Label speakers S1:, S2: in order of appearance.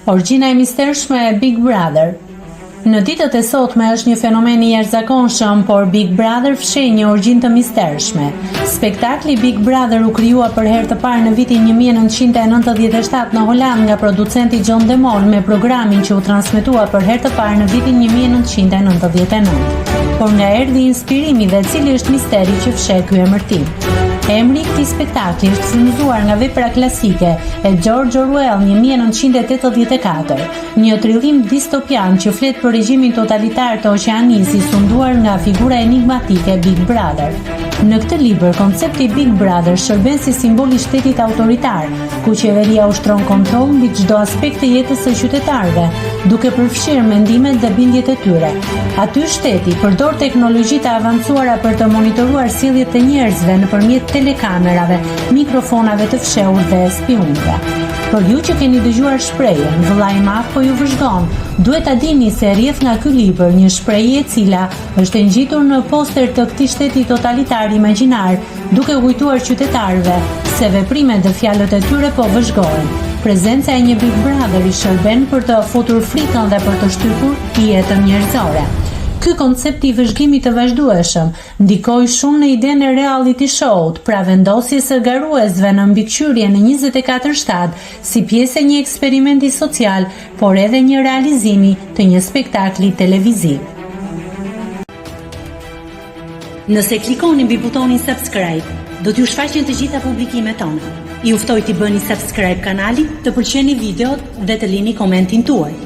S1: Orgjina e mistershme e Big Brother. Në ditët e sotme është një fenomen i jashtëzakonshëm, por Big Brother fsheh një orgjinë të mistershme. Spektakli Big Brother u krijua për herë të parë në vitin 1997 në Holand nga producenti John de Mol me programin që u transmetua për herë të parë në vitin 1999. Por nga erdhi inspirimi dhe cili është misteri që fsheh ky emërtim? Emri i këtij spektakli është frymëzuar nga vepra klasike e George Orwell 1984, një trillim distopian që flet për regjimin totalitar të Oqeanisë i sunduar nga figura enigmatike Big Brother. Në këtë libër, koncepti Big Brother shërben si simbol i shtetit autoritar, ku qeveria ushtron kontroll mbi çdo aspekt të jetës së qytetarëve, duke përfshirë mendimet dhe bindjet e tyre. Aty shteti përdor teknologji të avancuara për të monitoruar sjelljet e njerëzve nëpërmjet telekamerave, mikrofonave të fshehur dhe spionëve. Për ju që keni dëgjuar shprehjen "vëllai i madh po ju vëzhgon", duhet ta dini se rrjedh nga ky libër një shprehje e cila është ngjitur në poster të këtij shteti totalitar imagjinar, duke kujtuar qytetarëve se veprimet dhe fjalët e tyre po vëzhgohen. Prezenca e një Big Brother i shërben për të futur frikën dhe për të shtypur jetën njerëzore. Ky koncept i vëzhgimit të vazhdueshëm ndikoi shumë në idenë e reality show-t, pra vendosjes së garuesve në mbikëqyrje në 24 shtat, si pjesë e një eksperimenti social, por edhe një realizimi të një spektakli televiziv.
S2: Nëse klikoni mbi butonin subscribe, do t'ju shfaqen të gjitha publikimet tona. Ju ftoj t'i bëni subscribe kanalit, të pëlqeni videot dhe të lini komentin tuaj.